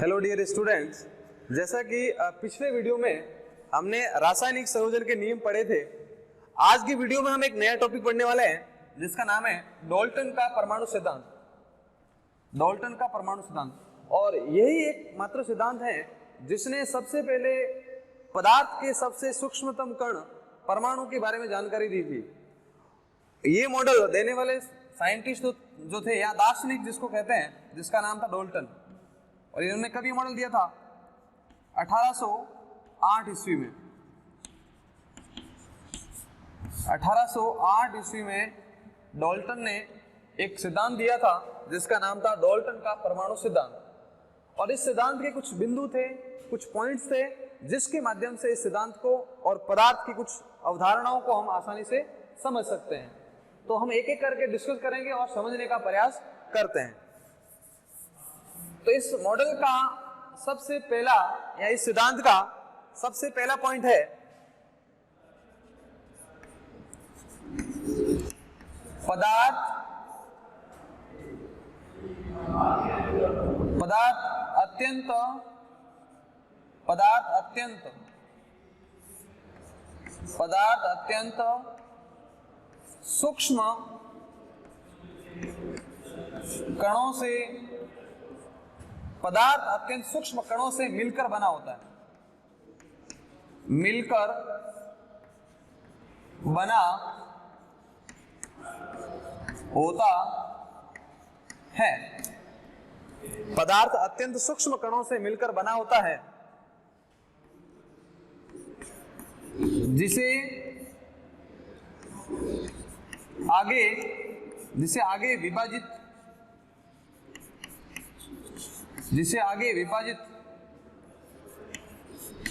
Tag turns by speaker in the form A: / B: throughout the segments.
A: Hello dear students, जैसा कि पिछले वीडियो में हमने रासायनिक संयोजन के नियम पढ़े थे। आज की वीडियो में हम एक नया टॉपिक पढ़ने वाले हैं जिसका नाम है डाल्टन का परमाणु सिद्धांत। डाल्टन का परमाणु सिद्धांत, और यही एक मात्र सिद्धांत है जिसने सबसे पहले पदार्थ के सबसे सूक्ष्मतम कण परमाणु के बारे में जानकारी दी थी। ये मॉडल देने वाले साइंटिस्ट जो थे या दार्शनिक जिसको कहते हैं, जिसका नाम था डाल्टन। और इन्होंने कब ये मॉडल दिया था? 1808 ईस्वी में। 1808 ईस्वी में डाल्टन ने एक सिद्धांत दिया था जिसका नाम था डाल्टन का परमाणु सिद्धांत। और इस सिद्धांत के कुछ बिंदु थे, कुछ पॉइंट्स थे जिसके माध्यम से इस सिद्धांत को और पदार्थ की कुछ अवधारणाओं को हम आसानी से समझ सकते हैं। तो हम एक एक करके डिस्कस करेंगे और समझने का प्रयास करते हैं। तो इस मॉडल का सबसे पहला या इस सिद्धांत का सबसे पहला पॉइंट है पदार्थ अत्यंत सूक्ष्म कणों से मिलकर बना होता है। मिलकर बना होता है। पदार्थ अत्यंत सूक्ष्म कणों से मिलकर बना होता है, जिसे आगे विभाजित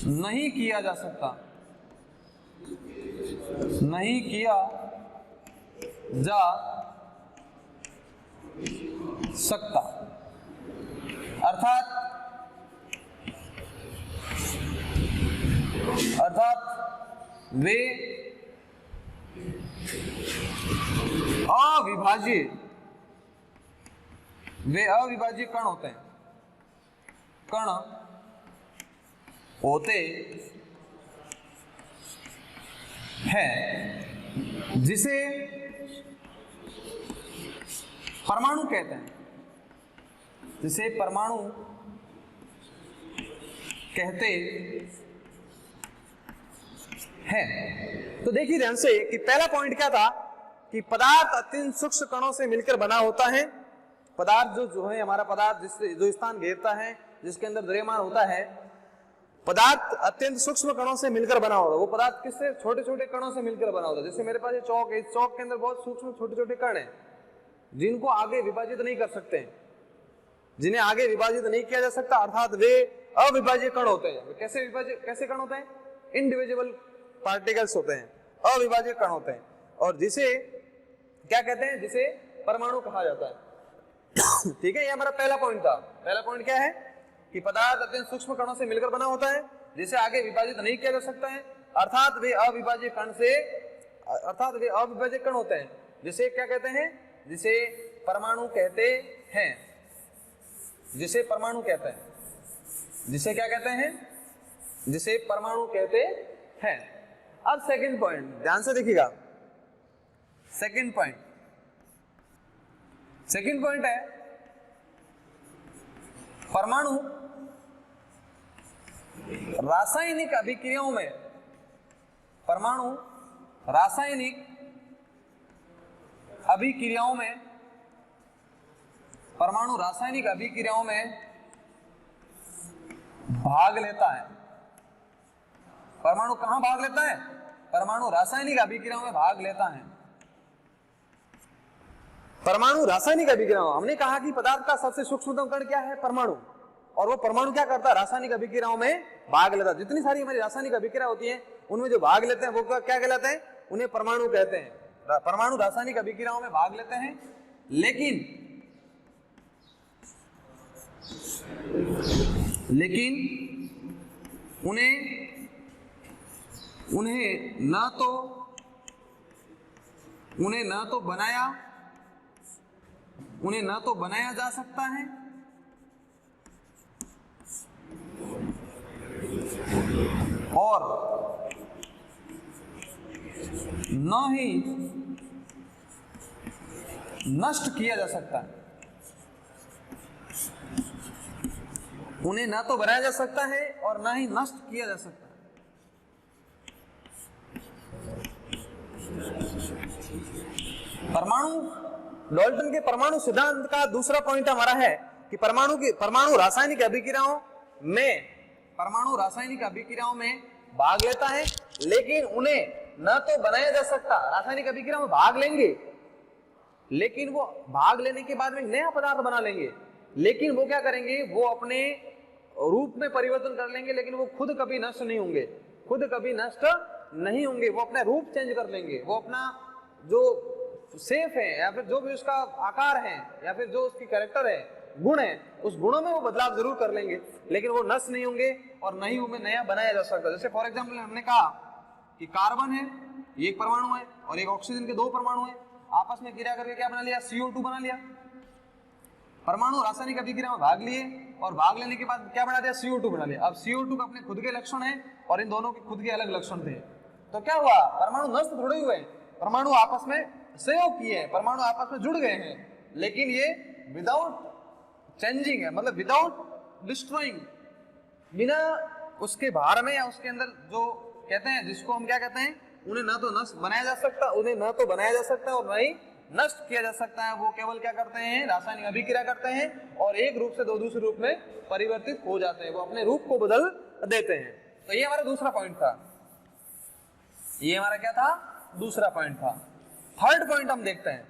A: नहीं किया जा सकता। अर्थात वे अविभाज्य कण होते हैं, जिसे परमाणु कहते हैं। तो देखिए ध्यान से कि पहला पॉइंट क्या था कि पदार्थ अत्यंत सूक्ष्म कणों से मिलकर बना होता है। पदार्थ जो है हमारा पदार्थ जो स्थान घेरता है, जिसके अंदर द्रव्यमान होता है, पदार्थ अत्यंत सूक्ष्म कणों से मिलकर बना होता है। वो पदार्थ किससे? छोटे छोटे कणों से मिलकर बना होता है। जैसे मेरे पास ये चौक है, इस चौक के अंदर बहुत सूक्ष्म छोटे छोटे कण हैं जिनको आगे विभाजित नहीं कर सकते हैं, जिन्हें आगे विभाजित नहीं किया जा सकता, अर्थात वे अविभाज्य कण होते हैं। कैसे कण होते हैं? इंडिविजुअल पार्टिकल्स होते हैं, अविभाज्य कण होते हैं। और जिसे क्या कहते हैं? जिसे परमाणु कहा जाता है। ठीक है, ये हमारा पहला पॉइंट था। पहला पॉइंट क्या है कि पदार्थ अत्यंत सूक्ष्म कणों से मिलकर बना होता है, जिसे आगे विभाजित नहीं किया जा सकता है, अर्थात वे अविभाज्य कण होते हैं, जिसे क्या कहते हैं? जिसे परमाणु कहते हैं। जिसे परमाणु कहते हैं। जिसे क्या कहते हैं? जिसे परमाणु कहते हैं। अब सेकंड पॉइंट ध्यान से देखिएगा। सेकंड पॉइंट है परमाणु रासायनिक अभिक्रियाओं में भाग लेता है। परमाणु कहां भाग लेता है? परमाणु रासायनिक अभिक्रियाओं में भाग लेता है। परमाणु रासायनिक अभिक्रियाओं, हमने कहा कि पदार्थ का सबसे सूक्ष्मतम कण क्या है? परमाणु। और वो परमाणु क्या करता है? रासायनिक अभिक्रियाओं में भाग लेता है। जितनी सारी हमारी रासायनिक अभिक्रिया होती है उनमें जो भाग लेते हैं वो क्या कहलाते हैं? उन्हें परमाणु कहते हैं। परमाणु रासायनिक अभिक्रियाओं में भाग लेते हैं, लेकिन उन्हें न तो बनाया जा सकता है और न ही नष्ट किया जा सकता है। उन्हें ना तो बनाया जा सकता है और ना ही नष्ट किया जा सकता है। परमाणु, डाल्टन के परमाणु सिद्धांत का दूसरा पॉइंट हमारा है कि परमाणु रासायनिक अभिक्रियाओं में भाग लेता है, लेकिन उन्हें न तो बनाया जा सकता, रासायनिक अभिक्रिया में भाग लेंगे लेकिन वो भाग लेने के बाद में नया पदार्थ बना लेंगे, लेकिन वो क्या करेंगे, वो अपने रूप में परिवर्तन कर लेंगे, लेकिन वो खुद कभी नष्ट नहीं होंगे, वो अपना रूप चेंज कर लेंगे, वो अपना जो सेफ है या फिर जो भी उसका आकार है या फिर जो उसकी कैरेक्टर है, गुण है, उस गुणों में वो बदलाव जरूर कर लेंगे, लेकिन वो नष्ट नहीं होंगे और न ही उन्हें नया बनाया जा सकता। जैसे फॉर एग्जाम्पल हमने कहा कि कार्बन है, ये एक परमाणु है और एक ऑक्सीजन के दो परमाणु है, आपस में क्रिया करके क्या बना लिया, CO2 बना लिया। परमाणु रासायनिक अभिक्रिया में भाग लिए और भाग लेने के बाद क्या बना दिया, CO2 बना लिया। अब CO2 का अपने खुद के लक्षण है और इन दोनों के खुद के अलग लक्षण थे, तो क्या हुआ, परमाणु नष्ट थोड़े हुए, परमाणु आपस में सहयोग किए हैं, परमाणु आपस में जुड़ गए हैं, लेकिन ये विदाउट चेंजिंग है, मतलब विदाउट डिस्ट्रॉइंग, बिना उसके बाहर में या उसके अंदर जो कहते हैं, जिसको हम क्या कहते हैं, उन्हें न तो नष्ट बनाया जा सकता, और न ही नष्ट किया जा सकता है। वो केवल क्या करते हैं, रासायनिक अभिक्रिया करते हैं और एक रूप से दूसरे रूप में परिवर्तित हो जाते हैं, वो अपने रूप को बदल देते हैं। तो ये हमारा दूसरा पॉइंट था, ये हमारा क्या था, दूसरा पॉइंट था। थर्ड पॉइंट हम देखते हैं।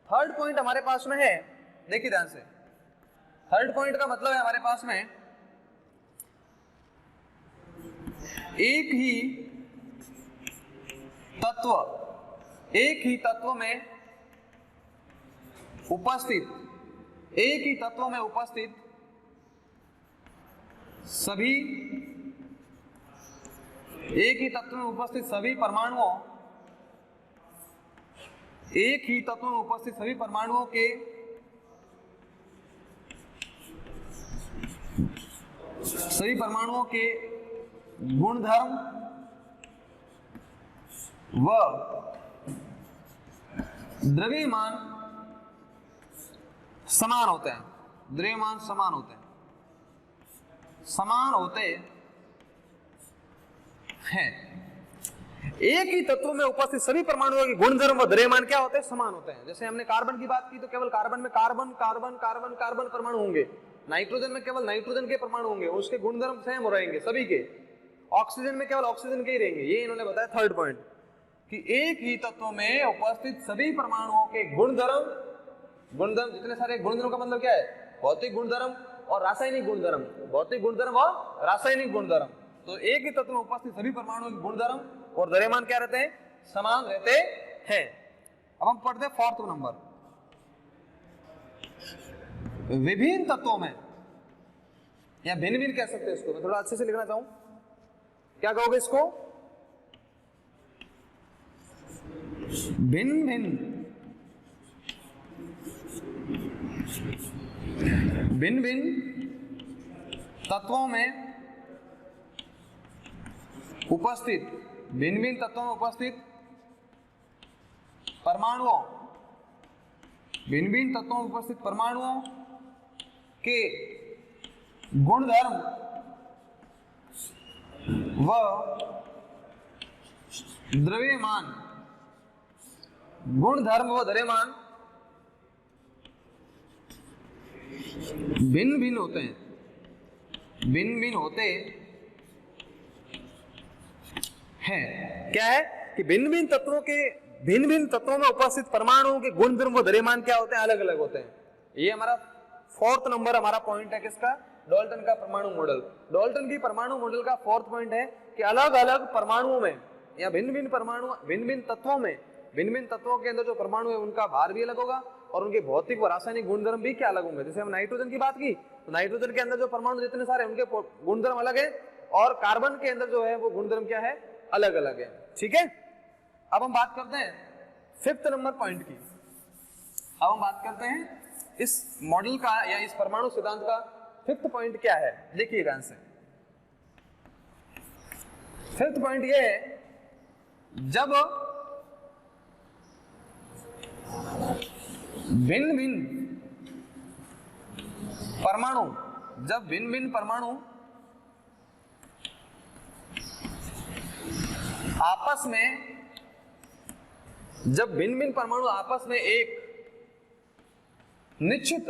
A: थर्ड पॉइंट हमारे पास में है, देखिए ध्यान से, थर्ड पॉइंट का मतलब है हमारे पास में एक ही तत्व में उपस्थित सभी परमाणुओं के गुणधर्म व द्रव्यमान समान होते हैं, एक ही तत्व में उपस्थित सभी परमाणुओं के गुणधर्म व द्रव्यमान क्या होते हैं, समान होते हैं। जैसे हमने कार्बन की बात की तो केवल कार्बन में कार्बन परमाणु होंगे, नाइट्रोजन में केवल नाइट्रोजन के परमाणु होंगे, उसके गुणधर्म सेम रहेंगे सभी के। ऑक्सीजन में केवल ऑक्सीजन के ही रहेंगे। ये इन्होंने बताया थर्ड पॉइंट, कि एक ही तत्व में उपस्थित सभी परमाणुओं के गुणधर्म, जितने सारे गुणधर्म का मतलब क्या है, भौतिक गुणधर्म और रासायनिक गुणधर्म, तो एक ही तत्व में उपस्थित सभी परमाणुओं के गुणधर्म और द्रव्यमान क्या रहते हैं, समान रहते हैं। अब हम पढ़ते हैं फोर्थ नंबर, विभिन्न तत्वों में, या भिन्न कह सकते हैं इसको, मैं थोड़ा अच्छे से लिखना चाहूं, क्या कहोगे इसको, भिन्न तत्वों में उपस्थित परमाणुओं के गुणधर्म व द्रव्यमान भिन्न होते हैं, क्या है कि भिन्न तत्वों में उपस्थित परमाणुओं के गुणधर्म व द्रव्यमान क्या होते हैं, अलग अलग होते हैं। ये हमारा फोर्थ नंबर हमारा पॉइंट है, किसका, डाल्टन का परमाणु मॉडल। डाल्टन की परमाणु मॉडल का फोर्थ पॉइंट है कि अलग अलग परमाणुओं में या भिन्न तत्वों के अंदर जो परमाणु है उनका भार भी अलग होगा और उनके भौतिक व रासायनिक गुणधर्म भी क्या अलग होंगे। जैसे हम नाइट्रोजन की बात की तो नाइट्रोजन के अंदर जो परमाणु जितने सारे उनके गुणधर्म अलग है और कार्बन के अंदर जो है वो गुणधर्म क्या है, अलग अलग है। ठीक है, अब हम बात करते हैं फिफ्थ नंबर पॉइंट की। अब हम बात करते हैं इस मॉडल का या इस परमाणु सिद्धांत का फिफ्थ पॉइंट क्या है। देखिए ध्यान से, फिफ्थ पॉइंट ये है, जब भिन्न भिन्न परमाणु आपस में एक निश्चित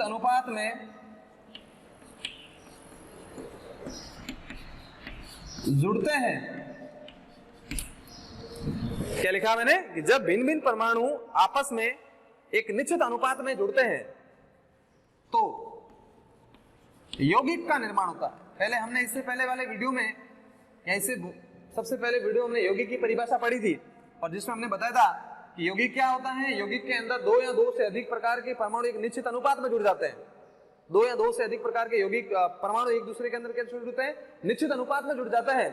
A: अनुपात में जुड़ते हैं। क्या लिखा मैंने कि जब भिन्न भिन्न परमाणु आपस में एक निश्चित अनुपात में जुड़ते हैं तो यौगिक का निर्माण होता है। पहले हमने इससे पहले वाले वीडियो में या इससे सबसे पहले वीडियो हमने यौगिक की परिभाषा पढ़ी थी और जिसमें हमने बताया था कि यौगिक क्या होता है। यौगिक के अंदर दो या दो से अधिक प्रकार के परमाणु एक निश्चित अनुपात में जुड़ जाते हैं। दो या दो से अधिक प्रकार के यौगिक परमाणु एक दूसरे के अंदर कैसे जुड़ते हैं, निश्चित अनुपात में जुड़ जाते हैं,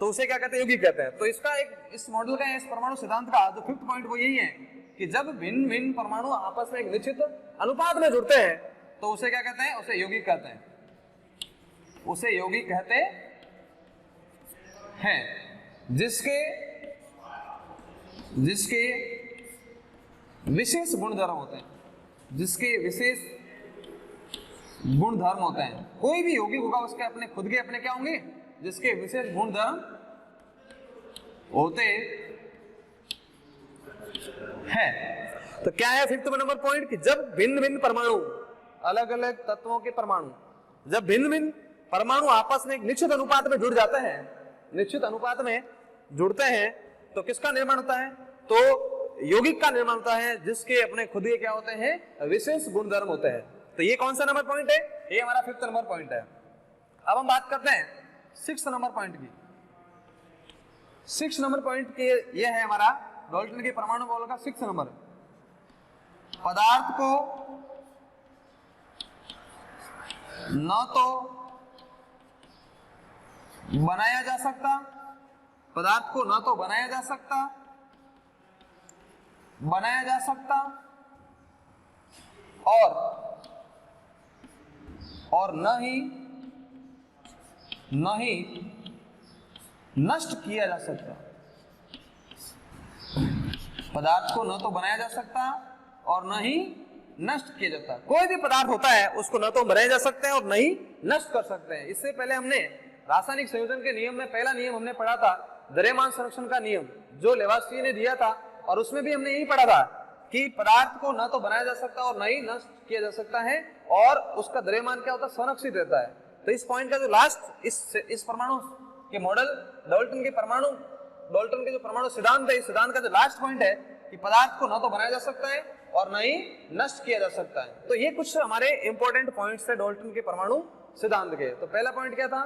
A: तो उसे क्या कहते हैं, यौगिक कहते हैं। तो इसका इस मॉडल का, इस परमाणु सिद्धांत का जो फिफ्थ पॉइंट वो यही है कि जब भिन्न भिन्न परमाणु आपस में एक निश्चित अनुपात में जुड़ते हैं तो उसे क्या कहते हैं, उसे यौगिक कहते हैं। उसे यौगिक कहते हैं जिसके विशेष गुणधर्म होते हैं, कोई भी यौगिक होगा उसके अपने खुद के अपने क्या होंगे, जिसके विशेष गुणधर्म होते हैं। तो क्या है फिफ्थ नंबर पॉइंट कि जब भिन्न भिन्न परमाणु, अलग अलग तत्वों के परमाणु, जब भिन्न भिन्न परमाणु आपस में एक निश्चित अनुपात में जुड़ जाते हैं, निश्चित अनुपात में जुड़ते हैं, तो किसका निर्माण होता है, तो यौगिक का निर्माण होता है, जिसके अपने खुद के क्या होते हैं, विशेष गुणधर्म होते हैं। तो ये कौन सा नंबर पॉइंट है, ये हमारा फिफ्थ नंबर पॉइंट है। अब हम बात करते हैं सिक्स्थ नंबर पॉइंट की। सिक्स्थ नंबर पॉइंट के ये है हमारा डाल्टन के परमाणु मॉडल का सिक्स्थ नंबर। पदार्थ को न तो बनाया जा सकता, और न ही नष्ट किया जा सकता। पदार्थ को न तो बनाया जा सकता और न ही नष्ट किया जाता। कोई भी पदार्थ होता है उसको न तो बनाया जा सकते हैं और न ही नष्ट कर सकते हैं। इससे पहले हमने रासायनिक संयोजन के नियम में पहला नियम हमने पढ़ा था, द्रव्यमान संरक्षण का नियम, जो लेवास्की ने दिया था, और उसमें भी हमने यही पढ़ा था कि पदार्थ को न तो बनाया जा सकता और न ही नष्ट किया जा सकता है, और उसका द्रव्यमान क्या होता है, संरक्षित रहता है। तो इस पॉइंट का जो लास्ट इस परमाणु के मॉडल डाल्टन के जो परमाणु सिद्धांत है, इस सिद्धांत का जो लास्ट पॉइंट है कि पदार्थ को न तो बनाया जा सकता है और न ही नष्ट किया जा सकता है। तो ये कुछ हमारे इंपॉर्टेंट पॉइंट्स है डाल्टन के परमाणु सिद्धांत के। तो पहला पॉइंट क्या था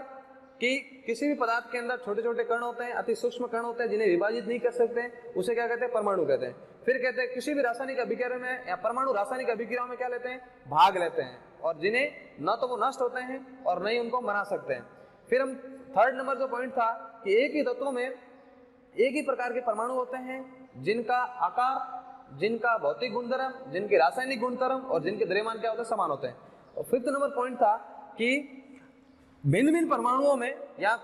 A: कि किसी भी पदार्थ के अंदर छोटे छोटे कण होते हैं, अति सूक्ष्म कण होते हैं, जिन्हें विभाजित नहीं कर सकते, उसे क्या कहते हैं, परमाणु कहते हैं। फिर कहते हैं किसी भी रासायनिक अभिक्रिया में या परमाणु रासायनिक अभिक्रियाओं में क्या लेते हैं, भाग लेते हैं, और जिन्हें न तो वो नष्ट होते हैं और न ही उनको बना सकते हैं। फिर हम थर्ड नंबर जो पॉइंट था कि एक ही तत्वों में एक ही प्रकार के परमाणु होते हैं, जिनका आकार, जिनका भौतिक गुणधर्म, जिनके रासायनिक गुणधर्म और जिनके द्रव्यमान क्या होते हैं, समान होते हैं। और फिफ्थ नंबर पॉइंट था कि भिन्न भिन्न परमाणुओं में, या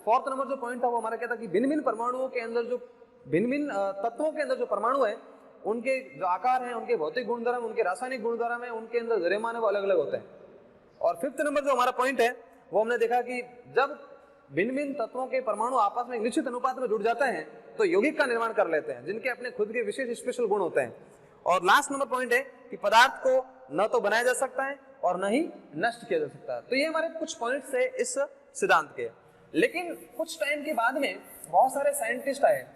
A: फोर्थ नंबर जो पॉइंट था वो हमारा क्या था कि भिन्न भिन्न परमाणुओं के अंदर जो भिन्न भिन्न तत्वों के अंदर जो परमाणु है, उनके जो आकार है, उनके भौतिक गुणधर्म, उनके रासायनिक गुणधर्म है, उनके अंदर द्रव्यमान है, वो अलग अलग होते हैं। और फिफ्थ नंबर जो हमारा पॉइंट है वो हमने देखा कि जब भिन्न भिन्न तत्वों के परमाणु आपस में एक निश्चित अनुपात में जुड़ जाते हैं तो यौगिक का निर्माण कर लेते हैं, जिनके अपने खुद के विशेष स्पेशल गुण होते हैं। और लास्ट नंबर पॉइंट है कि पदार्थ को न तो बनाया जा सकता है और न ही नष्ट किया जा सकता है। तो ये हमारे कुछ पॉइंट्स है इस सिद्धांत के। लेकिन कुछ टाइम के बाद में बहुत सारे साइंटिस्ट आए,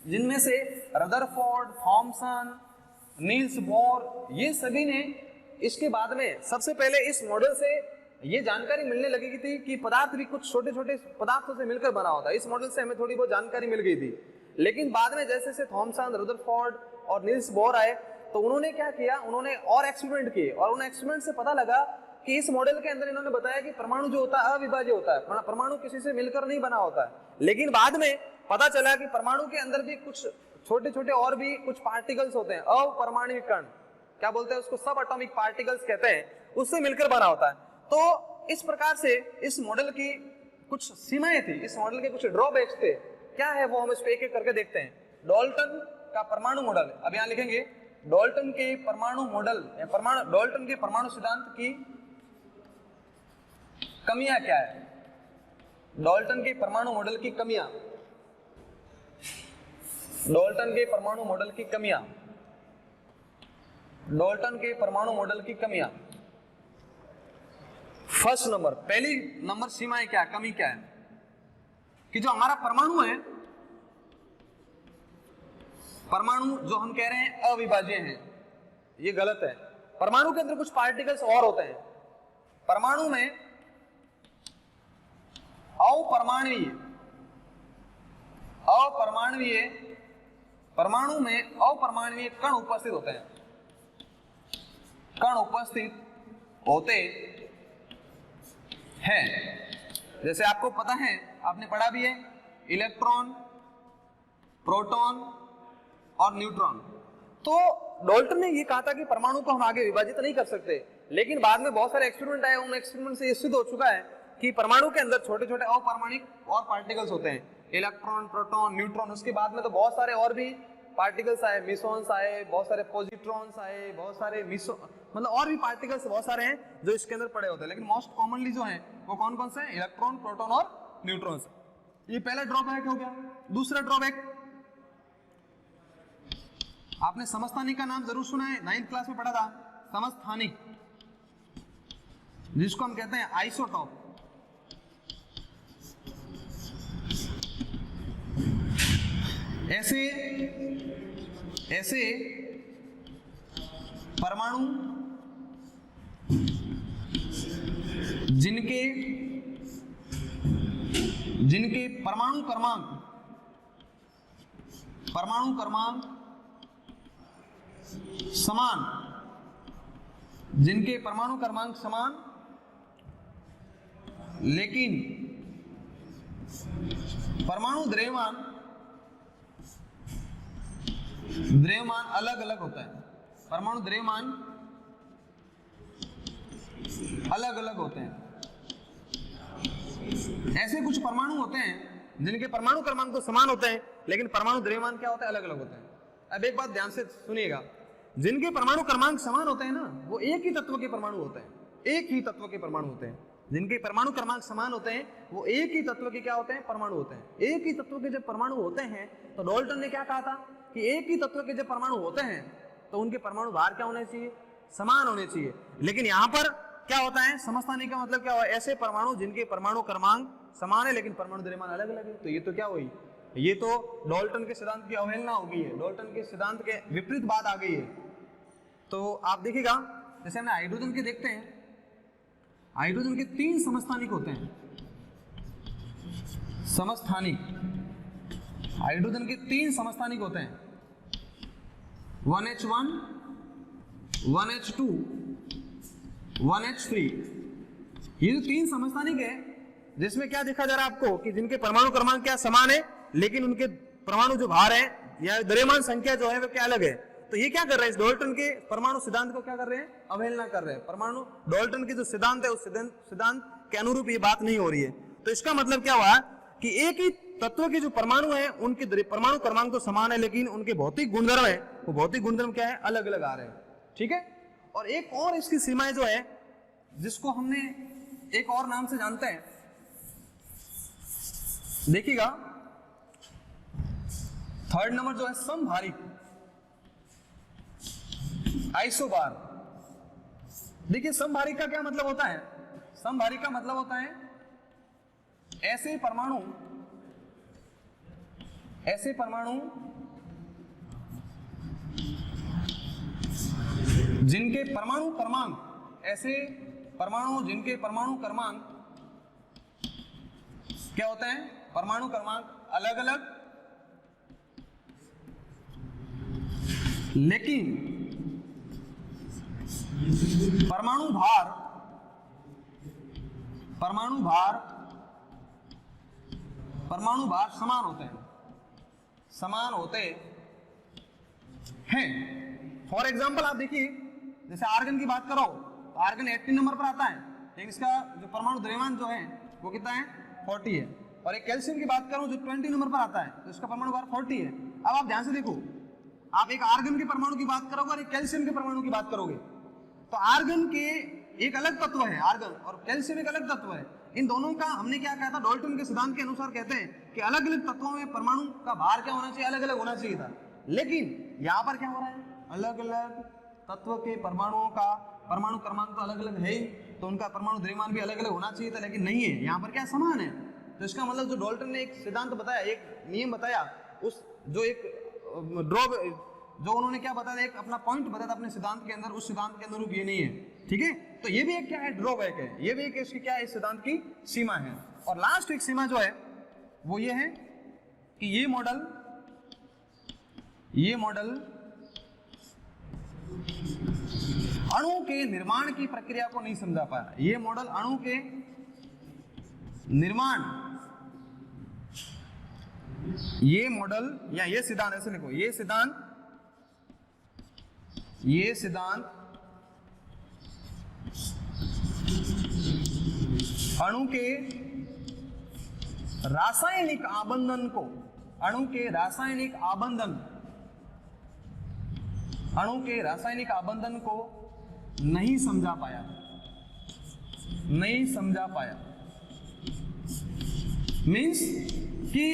A: जिनमें से रदरफोर्ड, थॉमसन, नील्स बोर, ये सभी ने इसके बाद में सबसे पहले इस मॉडल से ये जानकारी मिलने लगी थी कि पदार्थ भी कुछ छोटे छोटे पदार्थों से मिलकर बना होता है। इस मॉडल से हमें थोड़ी बहुत जानकारी मिल गई थी। लेकिन बाद में जैसे जैसे थॉमसन, रदरफोर्ड और नील्स बोर आए, तो उन्होंने क्या किया, उन्होंने और एक्सपेरिमेंट किए, और उन एक्सपेरिमेंट से पता लगा कि इस मॉडल के अंदर इन्होंने बताया कि परमाणु जो होता है अविभाज्य होता है, परमाणु किसी से मिलकर नहीं बना होता है। लेकिन बाद में पता चला कि परमाणु के अंदर भी कुछ छोटे छोटे और भी कुछ पार्टिकल्स होते हैं, अपरमाणु कण। क्या बोलते हैं उसको, सब एटॉमिक पार्टिकल्स कहते हैं, उससे मिलकर बना होता है। तो इस प्रकार से इस मॉडल की कुछ सीमाएं थी, इस मॉडल के कुछ ड्रॉबैक्स थे, क्या है वो हम इसको एक एक करके देखते हैं। डाल्टन का परमाणु मॉडल, अब यहां लिखेंगे डाल्टन के परमाणु मॉडल या डाल्टन के परमाणु सिद्धांत की कमियां क्या है, डाल्टन के परमाणु मॉडल की कमियां, डाल्टन के परमाणु मॉडल की कमियां, डाल्टन के परमाणु मॉडल की कमियां। फर्स्ट नंबर, पहली नंबर सीमाएं क्या, कमी क्या है कि जो हमारा परमाणु है, परमाणु जो हम कह रहे हैं अविभाज्य हैं, ये गलत है। परमाणु के अंदर कुछ पार्टिकल्स और होते हैं, परमाणु में अपरमाणवीय, परमाणु में अपरमाणवीय कण उपस्थित होते हैं, कण उपस्थित होते हैं। जैसे आपको पता है, आपने पढ़ा भी है, इलेक्ट्रॉन, प्रोटॉन और न्यूट्रॉन। तो डाल्टन ने ये कहा था कि परमाणु को हम आगे विभाजित नहीं कर सकते, लेकिन बाद में बहुत सारे एक्सपेरिमेंट आए, उन एक्सपेरिमेंट से ये सिद्ध हो चुका है कि परमाणु के अंदर छोटे छोटे अपरमाणिक और पार्टिकल्स होते हैं, इलेक्ट्रॉन, प्रोटॉन, न्यूट्रॉन। उसके बाद में तो बहुत सारे और भी पार्टिकल्स आए, मिसॉन्स आए, बहुत सारे पॉजिट्रॉन्स आए, बहुत सारे मतलब और भी पार्टिकल्स बहुत सारे हैं जो इसके अंदर पड़े होते हैं, लेकिन मोस्ट कॉमनली जो हैं वो कौन कौन से हैं, इलेक्ट्रॉन, प्रोटॉन और न्यूट्रॉन्स। ये पहला ड्रॉबैक हो गया। दूसरा ड्रॉबैक, आपने समस्थानिक का नाम जरूर सुना है, 9th क्लास में पढ़ा था, समस्थानिक, जिसको हम कहते हैं आइसोटॉप। ऐसे परमाणु जिनके परमाणु क्रमांक समान, जिनके परमाणु क्रमांक समान लेकिन परमाणु द्रव्यमान अलग अलग होता है, परमाणु द्रव्यमान अलग अलग होते हैं। ऐसे कुछ परमाणु होते हैं जिनके परमाणु क्रमांक तो समान होते हैं, लेकिन परमाणु द्रव्यमान क्या होता है, अलग अलग होते हैं। अब एक बात ध्यान से सुनिएगा, जिनके परमाणु क्रमांक समान होते हैं ना, वो एक ही तत्व के परमाणु होते हैं, एक ही तत्व के परमाणु होते हैं। जिनके परमाणु क्रमांक समान होते हैं वो एक ही तत्व के क्या होते हैं, परमाणु होते हैं। एक ही तत्व के जब परमाणु होते हैं तो डाल्टन ने क्या कहा था कि एक ही तत्व के जब परमाणु होते हैं तो उनके परमाणु भार क्या होने चाहिए, समान होने चाहिए। लेकिन यहां पर क्या होता है, समस्थानिक का मतलब क्या हुआ, ऐसे परमाणु जिनके परमाणु क्रमांक समान है लेकिन परमाणु द्रव्यमान अलग अलग है। तो ये तो क्या हुई, ये तो डाल्टन के सिद्धांत की अवहेलना हो गई है, डाल्टन के सिद्धांत के विपरीत बात आ गई है। तो आप देखिएगा, जैसे हमने हाइड्रोजन के देखते हैं, हाइड्रोजन के 3 समस्थानिक होते हैं, समस्थानिक, हाइड्रोजन के 3 समस्थानिक होते हैं, 1H1, 1H2, 1H3। ये जो 3 समस्थानिक है, जिसमें क्या देखा जा रहा है आपको कि जिनके परमाणु क्रमांक क्या समान है, लेकिन उनके परमाणु जो भार है या द्रव्यमान संख्या जो है वो क्या अलग है। तो ये क्या कर रहे हैं, इस डाल्टन के परमाणु सिद्धांत को क्या कर रहे हैं, अवहेलना कर रहे हैं। परमाणु डाल्टन के जो सिद्धांत है उस सिद्धांत के अनुरूप ये बात नहीं हो रही है। तो इसका मतलब क्या हुआ कि एक ही तत्व के जो परमाणु है उनके परमाणु क्रमांक तो समान है, लेकिन उनके भौतिक गुणधर्म है, वो भौतिक गुणधर्म क्या है, अलग अलग आ रहे हैं। ठीक है। और एक और इसकी सीमाएं जो है, जिसको हमने एक और नाम से जानते हैं, देखिएगा 3rd नंबर जो है समभारिक, आइसोबार। देखिए समभारिक का क्या मतलब होता है, समभारिक का मतलब होता है ऐसे परमाणु जिनके परमाणु क्रमांक, ऐसे परमाणु जिनके परमाणु क्रमांक क्या होते हैं, परमाणु क्रमांक अलग अलग, लेकिन परमाणु भार समान होते हैं। फॉर एग्जाम्पल आप देखिए जैसे आर्गन की बात करो तो आर्गन 18 नंबर पर आता है, लेकिन इसका जो परमाणु द्रव्यमान जो है वो कितना है 40 है। और एक कैल्शियम की बात करूं जो 20 नंबर पर आता है तो इसका परमाणु भार 40 है। अब आप ध्यान से देखो, आप एक आर्गन के परमाणु की बात करोगे और एक कैल्शियम के परमाणु की बात करोगे तो आर्गन के एक अलग तत्व है आर्गन और कैल्शियम एक अलग तत्व है। इन दोनों का हमने क्या कहा था, डाल्टन के सिद्धांत के अनुसार कहते हैं कि अलग अलग तत्वों में परमाणु का भार क्या होना चाहिए, अलग अलग होना चाहिए था। लेकिन यहाँ पर क्या हो रहा है, अलग अलग तत्व के परमाणुओं का परमाणु क्रमांक तो अलग अलग है ही, तो उनका परमाणु द्रव्यमान भी अलग अलग होना चाहिए था, लेकिन नहीं है, यहाँ पर क्या समान है। तो इसका मतलब जो डाल्टन ने एक सिद्धांत बताया, एक नियम बताया, उस जो एक जो उन्होंने क्या बताया, एक अपना पॉइंट बताया था अपने सिद्धांत के अंदर, उस सिद्धांत के अनुरूप ये नहीं है। ठीक है, तो ये भी एक क्या है, ड्रॉबैक है, ये भी एक इसकी क्या है, इस सिद्धांत की सीमा है। और लास्ट एक सीमा जो है वो ये है कि ये मॉडल अणु के निर्माण की प्रक्रिया को नहीं समझा पाया। ये मॉडल अणु के निर्माण, ये मॉडल या ये सिद्धांत, ऐसे लिखो, ये सिद्धांत अणु के रासायनिक आबंधन को, अणु के रासायनिक आबंधन को नहीं समझा पाया। मीन्स कि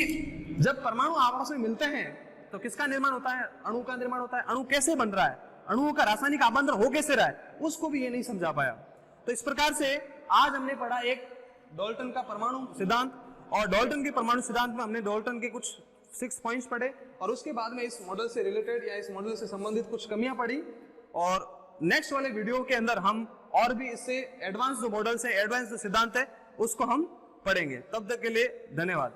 A: जब परमाणु आपस में मिलते हैं तो किसका निर्माण होता है, अणु का निर्माण होता है। अणु कैसे बन रहा है, अणुओं का रासायनिक आबंधन हो कैसे रहा है, उसको भी ये नहीं समझा पाया। तो इस प्रकार से आज हमने पढ़ा एक डाल्टन का परमाणु सिद्धांत, और डाल्टन के परमाणु सिद्धांत में हमने डाल्टन के कुछ 6 पॉइंट्स पढ़े, और उसके बाद में इस मॉडल से रिलेटेड या इस मॉडल से संबंधित कुछ कमियां पढ़ी। और नेक्स्ट वाले वीडियो के अंदर हम और भी इससे एडवांस जो मॉडल्स है, एडवांस जो सिद्धांत है, उसको हम पढ़ेंगे। तब तक के लिए धन्यवाद।